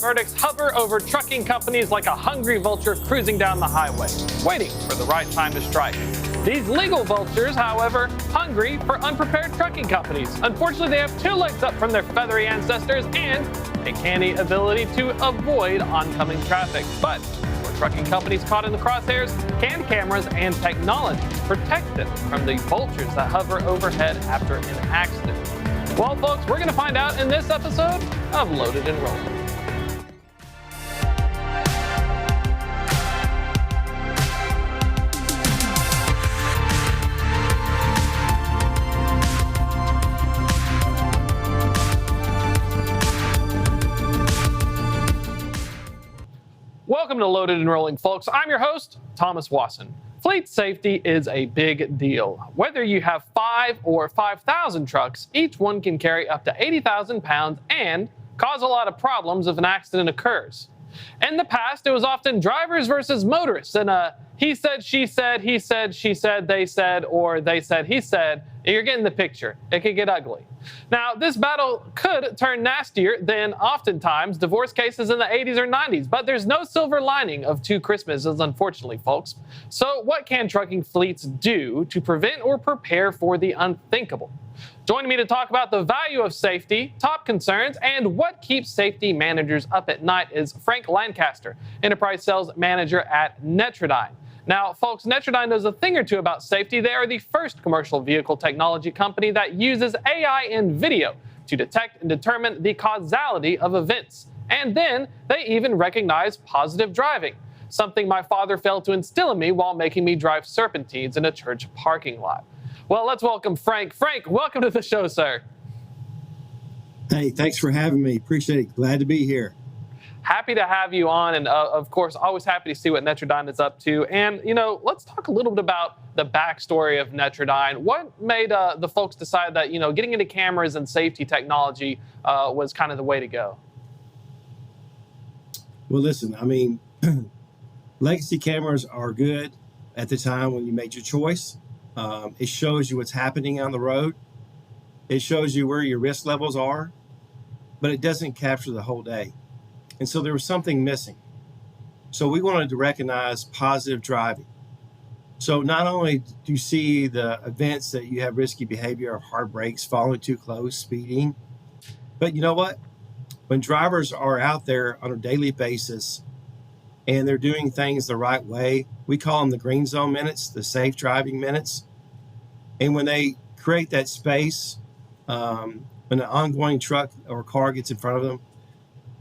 verdicts hover over trucking companies like a hungry vulture cruising down the highway, waiting for the right time to strike. These legal vultures, however, hungry for unprepared trucking companies. Unfortunately, they have two legs up from their feathery ancestors and a canny ability to avoid oncoming traffic. But for trucking companies caught in the crosshairs, can cameras and technology protect them from the vultures that hover overhead after an accident? Well, folks, we're going to find out in this episode of Loaded and Rolling. Welcome to Loaded and Rolling, folks. I'm your host, Thomas Wasson. Fleet safety is a big deal. Whether you have 5 or 5,000 trucks, each one can carry up to 80,000 pounds and cause a lot of problems if an accident occurs. In the past, it was often drivers versus motorists, and he said, she said, he said, she said, they said, or they said, he said. You're getting the picture. It could get ugly. Now, this battle could turn nastier than oftentimes divorce cases in the 80s or 90s, but there's no silver lining of two Christmases, unfortunately, folks. So what can trucking fleets do to prevent or prepare for the unthinkable? Joining me to talk about the value of safety, top concerns, and what keeps safety managers up at night is Frank Lancaster, Enterprise Sales Manager at Netradyne. Now, folks, Netradyne knows a thing or two about safety. They are the first commercial vehicle technology company that uses AI and video to detect and determine the causality of events. And then they even recognize positive driving, something my father failed to instill in me while making me drive serpentines in a church parking lot. Well, let's welcome Frank. Frank, welcome to the show, sir. Hey, thanks for having me. Appreciate it. Glad to be here. Happy to have you on, and of course, always happy to see what Netradyne is up to. And, let's talk a little bit about the backstory of Netradyne. What made the folks decide that, getting into cameras and safety technology was kind of the way to go? Well, listen, legacy cameras are good at the time when you made your choice. It shows you what's happening on the road. It shows you where your risk levels are, but it doesn't capture the whole day. And so there was something missing. So we wanted to recognize positive driving. So not only do you see the events that you have risky behavior of hard brakes, following too close, speeding, but you know what? When drivers are out there on a daily basis and they're doing things the right way, we call them the green zone minutes, the safe driving minutes. And when they create that space, when an ongoing truck or car gets in front of them,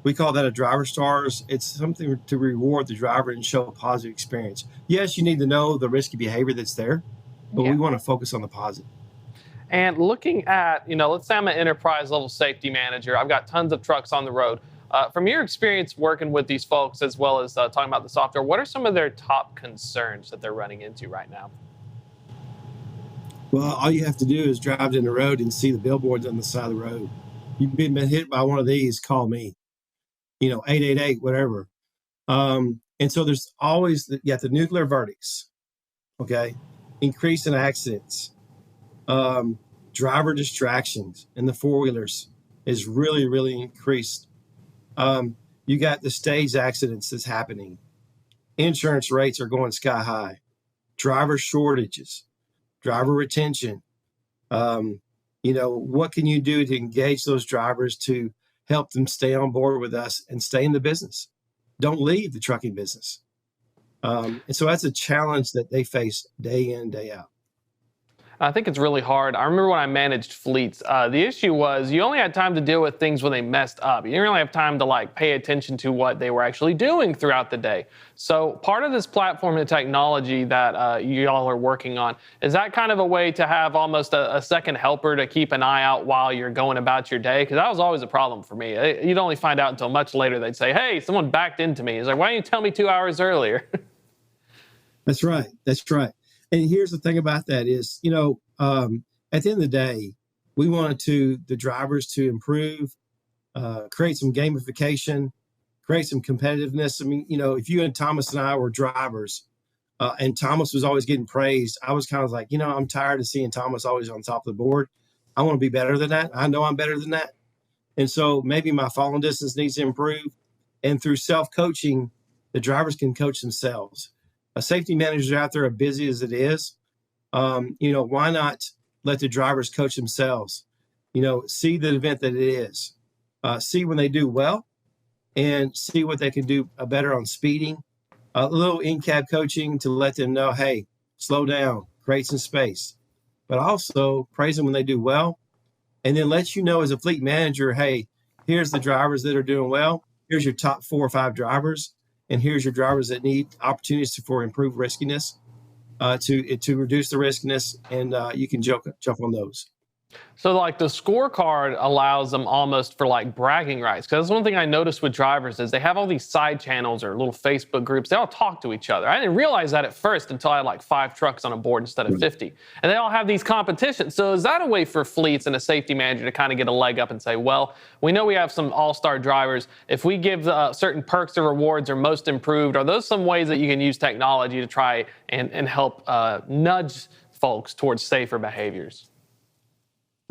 we call that a driver stars. It's something to reward the driver and show a positive experience. Yes, you need to know the risky behavior that's there, but we want to focus on the positive. And looking at, let's say I'm an enterprise level safety manager. I've got tons of trucks on the road. From your experience working with these folks, as well as talking about the software, what are some of their top concerns that they're running into right now? Well, all you have to do is drive down the road and see the billboards on the side of the road. You've been hit by one of these, call me. 888, whatever. And so there's always the nuclear verdicts, okay? Increase in accidents, driver distractions in the four-wheelers is really, really increased. You got the stage accidents that's happening. Insurance rates are going sky high. Driver shortages, driver retention. What can you do to engage those drivers to help them stay on board with us and stay in the business? Don't leave the trucking business. And so that's a challenge that they face day in, day out. I think it's really hard. I remember when I managed fleets, the issue was you only had time to deal with things when they messed up. You didn't really have time to pay attention to what they were actually doing throughout the day. So part of this platform and technology that you all are working on, is that kind of a way to have almost a second helper to keep an eye out while you're going about your day? Because that was always a problem for me. You'd only find out until much later. They'd say, hey, someone backed into me. It's like, why didn't you tell me 2 hours earlier? That's right. And here's the thing about that is, at the end of the day, we wanted the drivers to improve, create some gamification, create some competitiveness. If you and Thomas and I were drivers, and Thomas was always getting praised, I was kind of like, I'm tired of seeing Thomas always on top of the board. I want to be better than that. I know I'm better than that. And so maybe my falling distance needs to improve. And through self-coaching, the drivers can coach themselves. Safety managers out there are busy as it is. Why not let the drivers coach themselves? See the event that it is. See when they do well and see what they can do better on speeding. A little in-cab coaching to let them know, hey, slow down, create some space. But also praise them when they do well. And then let you know as a fleet manager, hey, here's the drivers that are doing well. Here's your top 4 or 5 drivers. And here's your drivers that need opportunities for improved riskiness, to reduce the riskiness, and you can jump on those. So like the scorecard allows them almost for like bragging rights. Because that's one thing I noticed with drivers is they have all these side channels or little Facebook groups. They all talk to each other. I didn't realize that at first until I had like 5 trucks on a board instead of 50. And they all have these competitions. So is that a way for fleets and a safety manager to kind of get a leg up and say, well, we know we have some all-star drivers. If we give certain perks or rewards or most improved, are those some ways that you can use technology to try and help nudge folks towards safer behaviors?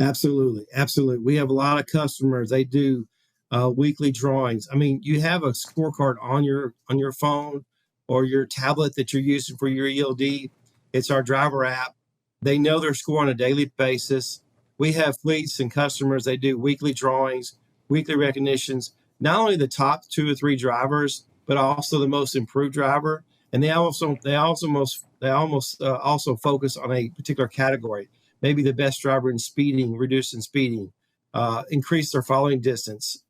Absolutely. We have a lot of customers. They do weekly drawings. I mean, you have a scorecard on your phone or your tablet that you're using for your ELD. It's our driver app. They know their score on a daily basis. We have fleets and customers. They do weekly drawings, weekly recognitions. Not only the top 2 or 3 drivers, but also the most improved driver. And they also focus on a particular category. Maybe the best driver in speeding, reducing speeding, increase their following distance,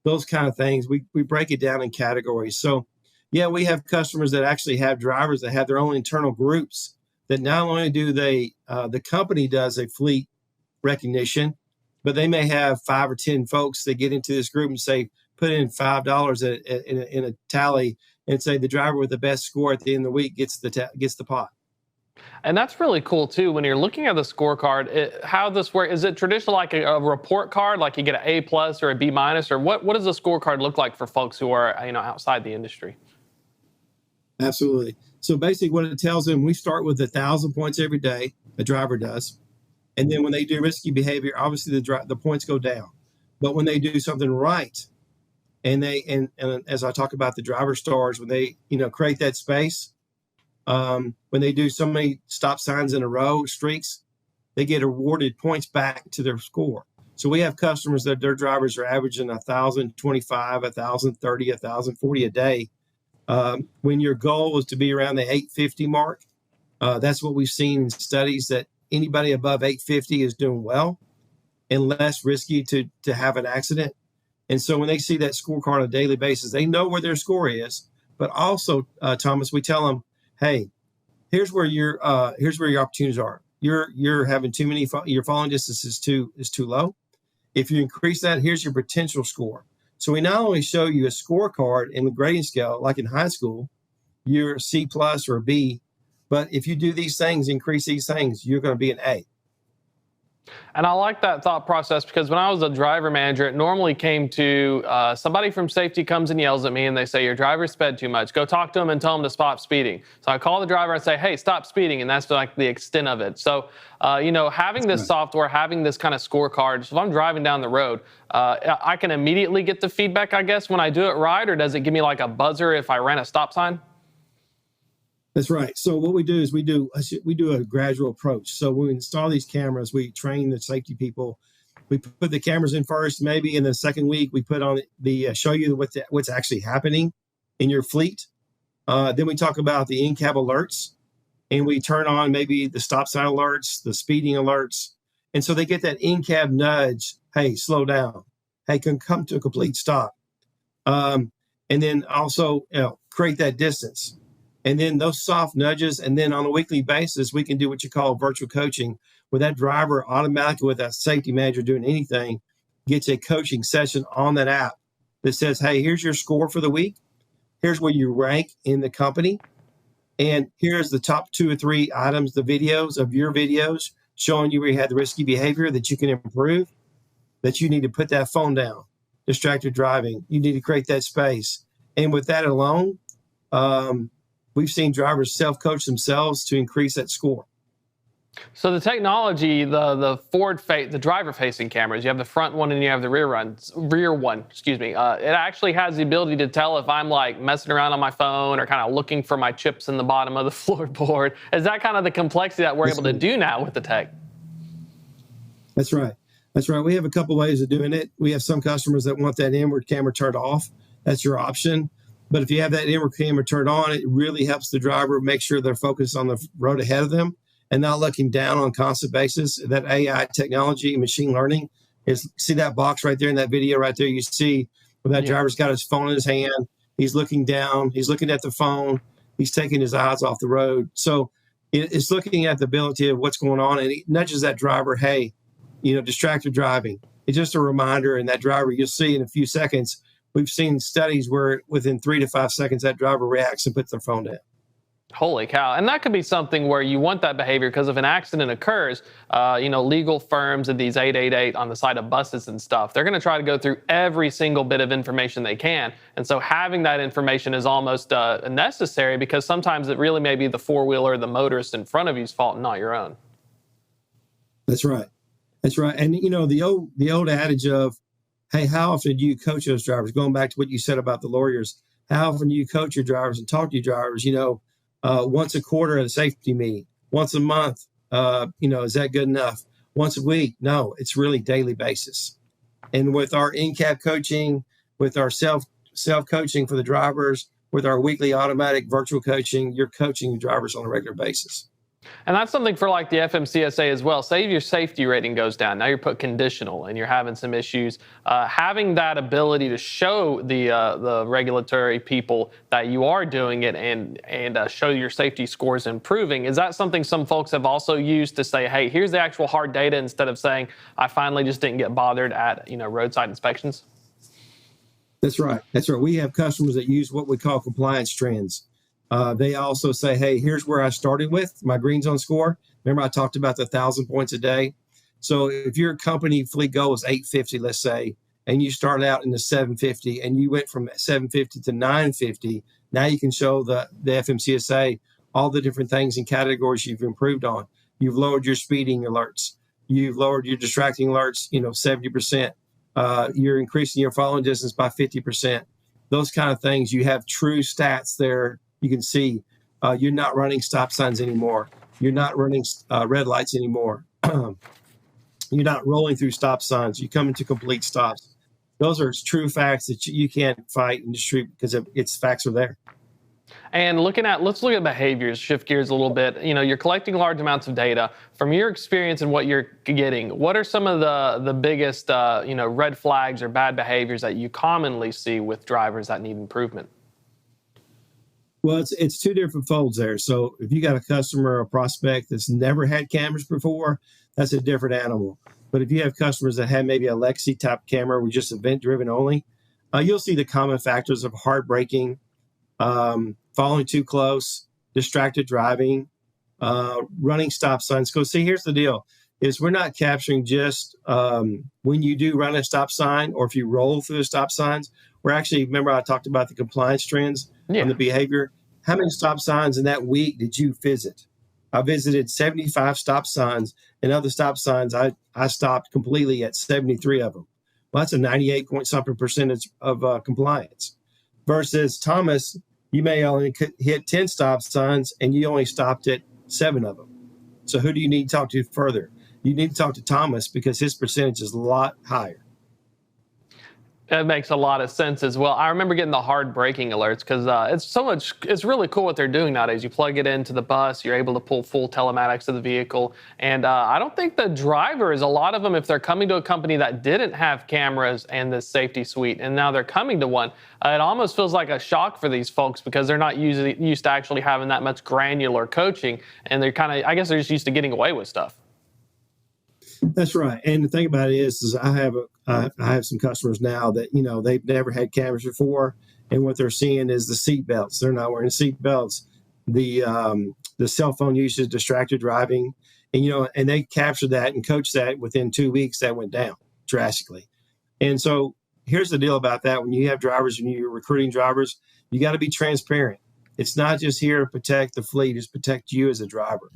those kind of things. We break it down in categories. So, yeah, we have customers that actually have drivers that have their own internal groups that not only do the company does a fleet recognition, but they may have 5 or 10 folks that get into this group and say, put in $5 in a tally and say the driver with the best score at the end of the week gets the pot. And that's really cool too. When you're looking at the scorecard, how this works, is it traditional like a report card, like you get an A+ or a B-, or what does the scorecard look like for folks who are outside the industry? Absolutely. So basically what it tells them, we start with 1,000 points every day, a driver does. And then when they do risky behavior, obviously the points go down. But when they do something right, and as I talk about the driver stars, when they create that space, when they do so many stop signs in a row, streaks, they get awarded points back to their score. So we have customers that their drivers are averaging 1,025, 1,030, 1,040 a day. When your goal is to be around the 850 mark, that's what we've seen in studies, that anybody above 850 is doing well and less risky to have an accident. And so when they see that scorecard on a daily basis, they know where their score is. But also, Thomas, we tell them, hey, here's where your opportunities are. You're having too many. Your following distance is too low. If you increase that, here's your potential score. So we not only show you a scorecard in the grading scale, like in high school, you're a C+ or a B, but if you do these things, increase these things, you're going to be an A. And I like that thought process, because when I was a driver manager, it normally came to somebody from safety comes and yells at me and they say, your driver sped too much. Go talk to him and tell him to stop speeding. So I call the driver and say, hey, stop speeding. And that's like the extent of it. So, having this software, having this kind of scorecard, so if I'm driving down the road, I can immediately get the feedback, I guess, when I do it right, or does it give me like a buzzer if I ran a stop sign? That's right. So what we do is we do a gradual approach. So when we install these cameras, we train the safety people. We put the cameras in first, maybe in the second week we put on the show you what's actually happening in your fleet. Then we talk about the in-cab alerts, and we turn on maybe the stop sign alerts, the speeding alerts, and so they get that in-cab nudge. Hey, slow down. Hey, come to a complete stop. And then also create that distance. And then those soft nudges, and then on a weekly basis, we can do what you call virtual coaching, where that driver automatically, with that safety manager doing anything, gets a coaching session on that app that says, hey, here's your score for the week. Here's where you rank in the company. And here's the top 2 or 3 items, the videos of your videos showing you where you had the risky behavior that you can improve, that you need to put that phone down, distracted driving. You need to create that space. And with that alone, we've seen drivers self-coach themselves to increase that score. So the technology, the driver facing cameras, you have the front one and you have the rear one, excuse me. It actually has the ability to tell if I'm like messing around on my phone or kind of looking for my chips in the bottom of the floorboard. Is that kind of the complexity that we're able to do now with the tech? That's right. That's right. We have a couple ways of doing it. We have some customers that want that inward camera turned off. That's your option. But if you have that inward camera turned on, it really helps the driver make sure they're focused on the road ahead of them and not looking down on a constant basis. That AI technology, machine learning, is see that box right there in that video right there. You see where that driver's got his phone in his hand. He's looking down. He's looking at the phone. He's taking his eyes off the road. So it's looking at the ability of what's going on, and it nudges that driver, hey, distracted driving. It's just a reminder, and that driver, you'll see in a few seconds, we've seen studies where within 3 to 5 seconds, that driver reacts and puts their phone down. Holy cow. And that could be something where you want that behavior because if an accident occurs, legal firms and these 888 on the side of buses and stuff, they're going to try to go through every single bit of information they can. And so having that information is almost necessary because sometimes it really may be the four-wheeler, the motorist in front of you's fault and not your own. That's right. That's right. And, the old adage of, hey, how often do you coach those drivers? Going back to what you said about the lawyers, how often do you coach your drivers and talk to your drivers? Once a quarter at a safety meeting, once a month, is that good enough? Once a week? No, it's really daily basis. And with our in-cab coaching, with our self-coaching for the drivers, with our weekly automatic virtual coaching, you're coaching your drivers on a regular basis. And that's something for like the FMCSA as well. Say your safety rating goes down. Now you're put conditional and you're having some issues. Having that ability to show the regulatory people that you are doing it and show your safety scores improving. Is that something some folks have also used to say, hey, here's the actual hard data instead of saying, I finally just didn't get bothered at roadside inspections? That's right. That's right. We have customers that use what we call compliance trends. They also say, hey, here's where I started with my green zone score. Remember, I talked about the 1,000 points a day. So if your company fleet goal is 850, let's say, and you started out in the 750 and you went from 750 to 950, now you can show the FMCSA all the different things and categories you've improved on. You've lowered your speeding alerts. You've lowered your distracting alerts, 70%. You're increasing your following distance by 50%. Those kind of things. You have true stats there. You can see you're not running stop signs anymore. You're not running red lights anymore. You're not rolling through stop signs. You come into complete stops. Those are true facts that you can't fight in the street because its facts are there. And let's look at behaviors, shift gears a little bit. You're collecting large amounts of data. From your experience and what you're getting, what are some of the biggest, red flags or bad behaviors that you commonly see with drivers that need improvement? Well, it's two different folds there. So if you got a customer or a prospect that's never had cameras before, that's a different animal. But if you have customers that have maybe a Lexi type camera with just event driven only, you'll see the common factors of hard braking, following too close, distracted driving, running stop signs. Because see, here's the deal, is we're not capturing just when you do run a stop sign or if you roll through the stop signs. We're actually, remember I talked about the compliance trends on the behavior. How many stop signs in that week did you visit? I visited 75 stop signs, and other stop signs, I stopped completely at 73 of them. Well, that's a 98 point something percentage of compliance. Versus Thomas, you may only hit 10 stop signs, and you only stopped at 7 of them. So who do you need to talk to further? You need to talk to Thomas because his percentage is a lot higher. That makes a lot of sense as well. I remember getting the hard braking alerts because it's really cool what they're doing nowadays. You plug it into the bus, you're able to pull full telematics of the vehicle. And I don't think the drivers, a lot of them, if they're coming to a company that didn't have cameras and this safety suite, and now they're coming to one, it almost feels like a shock for these folks because they're not used to actually having that much granular coaching. And they're I guess they're just used to getting away with stuff. That's right. And the thing about it is I have some customers now that, they've never had cameras before. And what they're seeing is the seat belts. They're not wearing seat belts. The cell phone usage, distracted driving, and they captured that and coached that within 2 weeks. That went down drastically. And so here's the deal about that. When you have drivers and you're recruiting drivers, you got to be transparent. It's not just here to protect the fleet, it's protect you as a driver.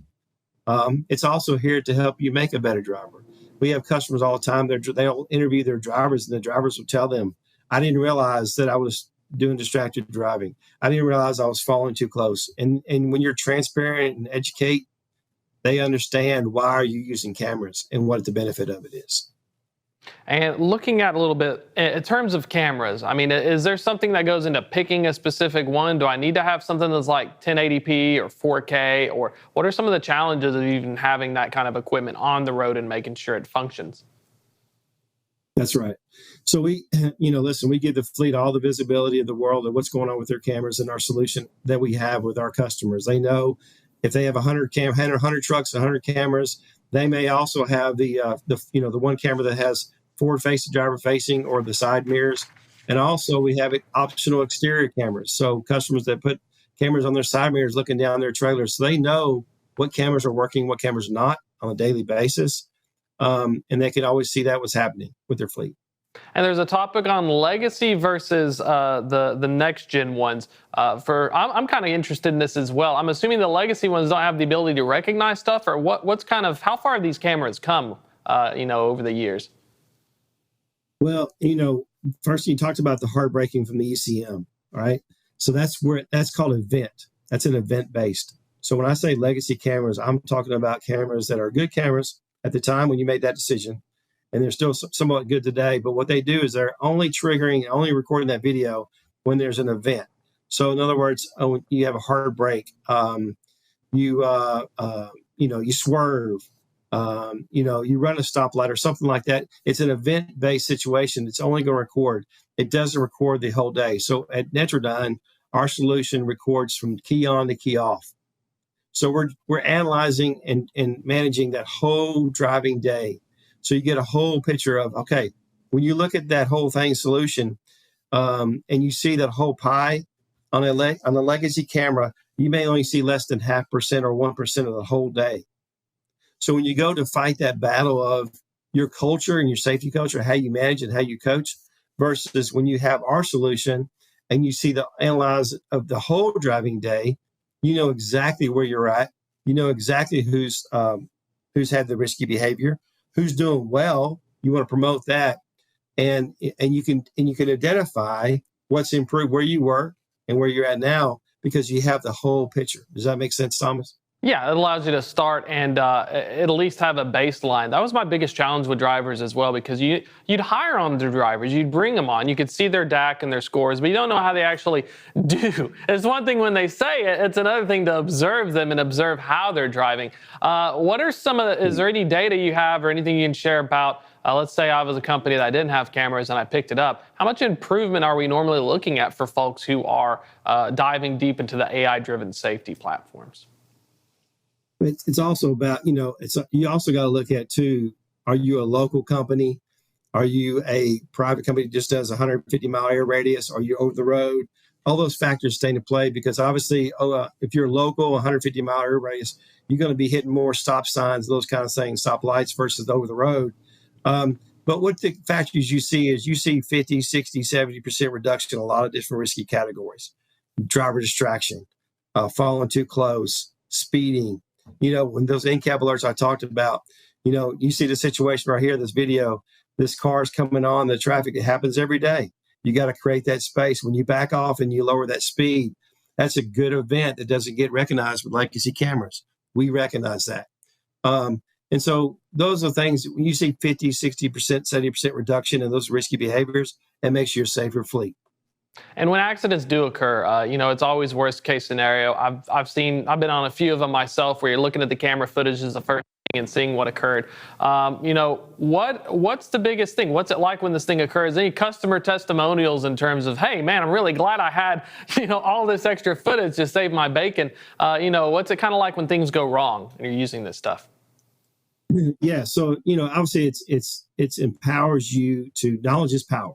It's also here to help you make a better driver. We have customers all the time. They'll interview their drivers, and the drivers will tell them, I didn't realize that I was doing distracted driving. I didn't realize I was falling too close. And when you're transparent and educate, they understand why are you using cameras and what the benefit of it is. And looking at a little bit in terms of cameras, I mean, is there something that goes into picking a specific one? Do I need to have something that's like 1080p or 4K? Or what are some of the challenges of even having that kind of equipment on the road and making sure it functions? That's right. So we, listen, we give the fleet all the visibility of the world of what's going on with their cameras, and our solution that we have with our customers. They know if they have 100 trucks, 100 cameras, they may also have the one camera that has forward facing, driver facing, or the side mirrors. And also we have optional exterior cameras. So customers that put cameras on their side mirrors looking down their trailers, so they know what cameras are working, what cameras are not on a daily basis. And they can always see that what's happening with their fleet. And there's a topic on legacy versus the next gen ones. I'm kind of interested in this as well. I'm assuming the legacy ones don't have the ability to recognize stuff, or how far have these cameras come, over the years? Well, first you talked about the hard braking from the ECM, all right? So that's called event. That's an event based. So when I say legacy cameras, I'm talking about cameras that are good cameras at the time when you made that decision, and they're still somewhat good today. But what they do is they're only recording that video when there's an event. So in other words, you have a hard brake, you swerve, you run a stoplight or something like that. It's an event-based situation. It's only going to record. It doesn't record the whole day. So at Netradyne, our solution records from key on to key off. So we're analyzing and managing that whole driving day. So you get a whole picture of, okay, when you look at that whole thing solution, and you see that whole pie on a legacy camera, you may only see less than 0.5% or 1% of the whole day. So when you go to fight that battle of your culture and your safety culture, how you manage and how you coach, versus when you have our solution and you see the analyze of the whole driving day, you know exactly where you're at. You know exactly who's had the risky behavior, who's doing well. You want to promote that, and you can identify what's improved, where you were and where you're at now, because you have the whole picture. Does that make sense, Thomas? Yeah, it allows you to start and at least have a baseline. That was my biggest challenge with drivers as well, because you'd hire on the drivers, you'd bring them on, you could see their DAC and their scores, but you don't know how they actually do. It's one thing when they say it, it's another thing to observe them and observe how they're driving. What are is there any data you have or anything you can share about, let's say I was a company that didn't have cameras and I picked it up. How much improvement are we normally looking at for folks who are diving deep into the AI-driven safety platforms? It's also about, you also got to look at too, are you a local company? Are you a private company that just does 150-mile air radius? Are you over the road? All those factors stay into play, because obviously, if you're local, 150-mile air radius, you're going to be hitting more stop signs, those kind of things, stop lights versus over the road. But what the factors you see is 50, 60, 70% reduction in a lot of different risky categories. Driver distraction, following too close, speeding. When those in-cab alerts I talked about, you see the situation right here, this video, this car's coming on the traffic. It happens every day. You got to create that space. When you back off and you lower that speed, that's a good event that doesn't get recognized with legacy cameras. We recognize that. And so those are things, when you see 50, 60%, 70% reduction in those risky behaviors, it makes you a safer fleet. And when accidents do occur, it's always worst case scenario. I've been on a few of them myself, where you're looking at the camera footage as the first thing and seeing what occurred. What's the biggest thing? What's it like when this thing occurs? Any customer testimonials in terms of, hey man, I'm really glad I had, all this extra footage to save my bacon. What's it kind of like when things go wrong and you're using this stuff? Yeah. So, obviously it empowers you to, knowledge is power.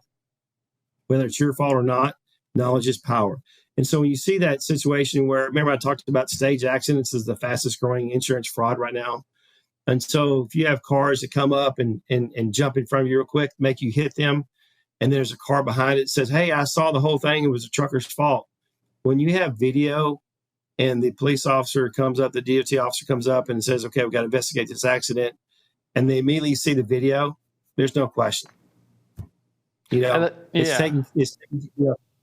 Whether it's your fault or not, knowledge is power. And so when you see that situation where, remember I talked about stage accidents as the fastest growing insurance fraud right now. And so if you have cars that come up and jump in front of you real quick, make you hit them, and there's a car behind it that says, hey, I saw the whole thing, it was a trucker's fault. When you have video and the police officer comes up, the DOT officer comes up and says, okay, we've got to investigate this accident. And they immediately see the video. There's no question. It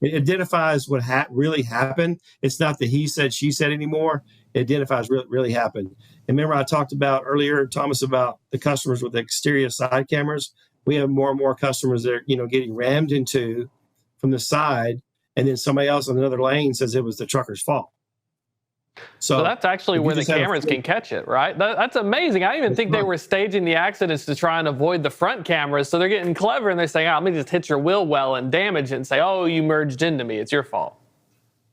identifies what really happened. It's not the he said, she said anymore. It identifies what really happened. And remember, I talked about earlier, Thomas, about the customers with the exterior side cameras. We have more and more customers that are, getting rammed into from the side, and then somebody else on another lane says it was the trucker's fault. So that's actually where the cameras can catch it, right? That's amazing. I didn't even think they were staging the accidents to try and avoid the front cameras. So they're getting clever and they're saying, let me just hit your wheel well and damage it and say, oh, you merged into me. It's your fault.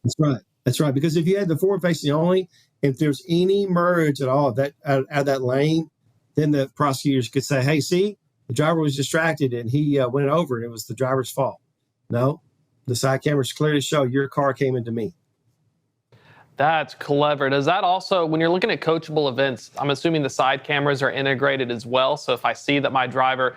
That's right. That's right. Because if you had the forward facing only, if there's any merge at all out of that lane, then the prosecutors could say, hey, see, the driver was distracted and he went over and it was the driver's fault. No, the side cameras clearly show your car came into me. That's clever. Does that also, when you're looking at coachable events, I'm assuming the side cameras are integrated as well. So if I see that driver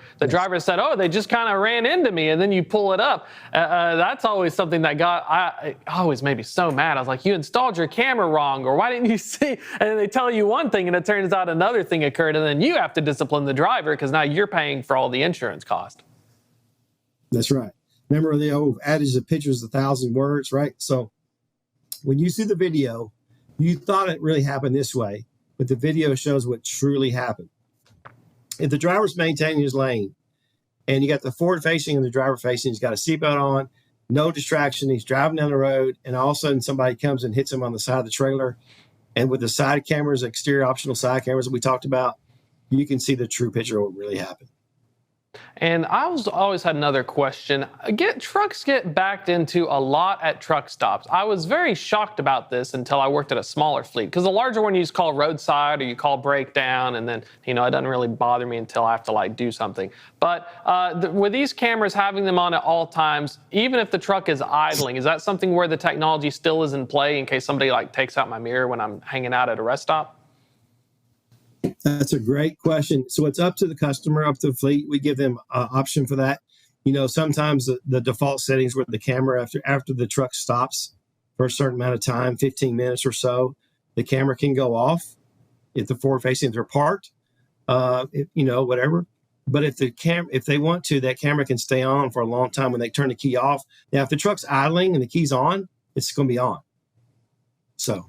said, oh, they just kind of ran into me, and then you pull it up, that's always something that I always made me so mad. I was like, you installed your camera wrong, or why didn't you see? And then they tell you one thing and it turns out another thing occurred, and then you have to discipline the driver because now you're paying for all the insurance cost. That's right. Remember the old adage, a picture is 1,000 words, right? So when you see the video, you thought it really happened this way, but the video shows what truly happened. If the driver's maintaining his lane and you got the forward facing and the driver facing, he's got a seatbelt on, no distraction, he's driving down the road, and all of a sudden somebody comes and hits him on the side of the trailer. And with the side cameras, exterior optional side cameras that we talked about, you can see the true picture of what really happened. And I always had another question. Trucks get backed into a lot at truck stops. I was very shocked about this until I worked at a smaller fleet, because the larger one you just call roadside or you call breakdown, and then it doesn't really bother me until I have to do something. But with these cameras, having them on at all times, even if the truck is idling, is that something where the technology still is in play in case somebody takes out my mirror when I'm hanging out at a rest stop? That's a great question. So it's up to the customer, up to the fleet. We give them an option for that. Sometimes the default settings where the camera, after the truck stops for a certain amount of time, 15 minutes or so, the camera can go off if the forward facing, if they're parked, whatever. But if they want to, that camera can stay on for a long time when they turn the key off. Now, if the truck's idling and the key's on, it's going to be on. So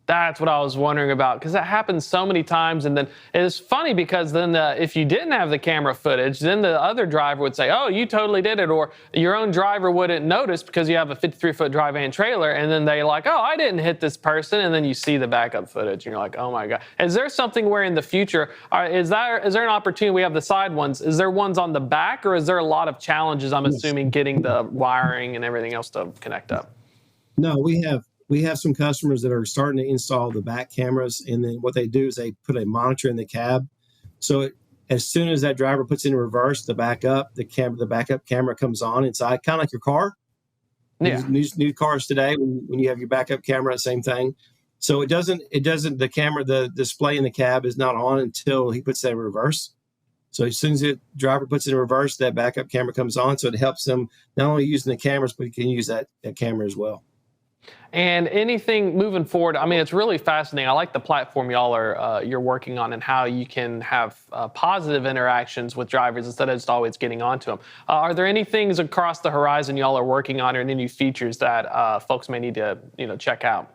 that's what I was wondering about, because that happens so many times. And then it's funny because then if you didn't have the camera footage, then the other driver would say, oh, you totally did it. Or your own driver wouldn't notice because you have a 53-foot dry van trailer. And then they're like, oh, I didn't hit this person. And then you see the backup footage and you're like, oh my God. Is there something where in the future, is there an opportunity? We have the side ones. Is there ones on the back, or is there a lot of challenges, I'm assuming, getting the wiring and everything else to connect up? No, we have some customers that are starting to install the back cameras, and then what they do is they put a monitor in the cab. So as soon as that driver puts in reverse, the backup camera comes on inside, kind of like your car. Yeah. New cars today, when you have your backup camera, same thing. So the display in the cab is not on until he puts that in reverse. So as soon as the driver puts it in reverse, that backup camera comes on. So it helps them not only using the cameras, but you can use that camera as well. And anything moving forward, it's really fascinating. I like the platform you're working on and how you can have positive interactions with drivers instead of just always getting onto them. Are there any things across the horizon y'all are working on, or any new features that folks may need to check out?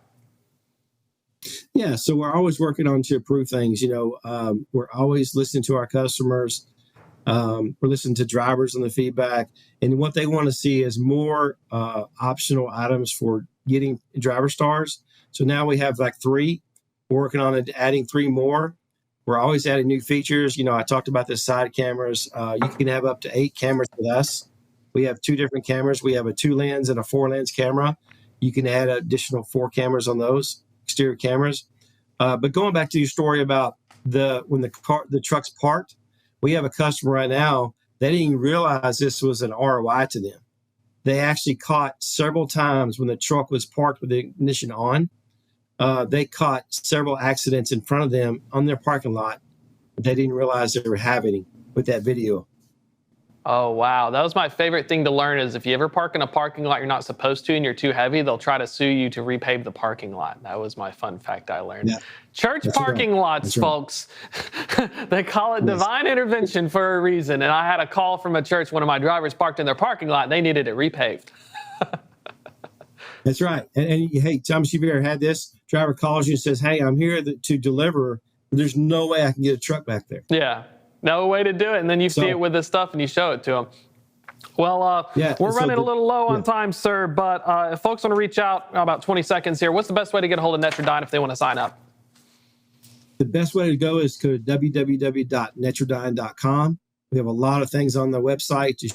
Yeah, so we're always working on to improve things. We're always listening to our customers. We're listening to drivers on the feedback, and what they want to see is more optional items for getting driver stars. So now we have 3. We're working on adding 3 more. We're always adding new features. I talked about the side cameras. You can have up to 8 cameras with us. We have 2 different cameras. We have a 2-lens and a 4-lens camera. You can add additional 4 cameras on those exterior cameras. But going back to your story about when the truck's parked, we have a customer right now, they didn't even realize this was an ROI to them. They actually caught several times when the truck was parked with the ignition on. They caught several accidents in front of them on their parking lot that they didn't realize they were happening with that video. Oh, wow. That was my favorite thing to learn is if you ever park in a parking lot you're not supposed to and you're too heavy, they'll try to sue you to repave the parking lot. That was my fun fact I learned. Yeah, Church that's right. parking lots, That's right. folks. They call it Yes. divine intervention for a reason. And I had a call from a church. One of my drivers parked in their parking lot. They needed it repaved. That's right. And hey, Thomas, you've ever had this? Driver calls you and says, "Hey, I'm here to deliver. But there's no way I can get a truck back there." Yeah. No way to do it. And then you see it with this stuff and you show it to them. Well, we're running a little low on time, sir, but if folks want to reach out, about 20 seconds here, what's the best way to get a hold of Netradyne if they want to sign up? The best way to go is go to www.netradyne.com. We have a lot of things on the website to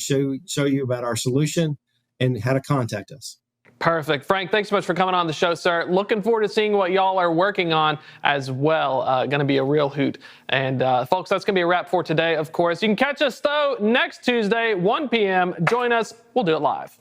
show you about our solution and how to contact us. Perfect. Frank, thanks so much for coming on the show, sir. Looking forward to seeing what y'all are working on as well. Going to be a real hoot. And folks, that's going to be a wrap for today, of course. You can catch us, though, next Tuesday, 1 p.m. Join us. We'll do it live.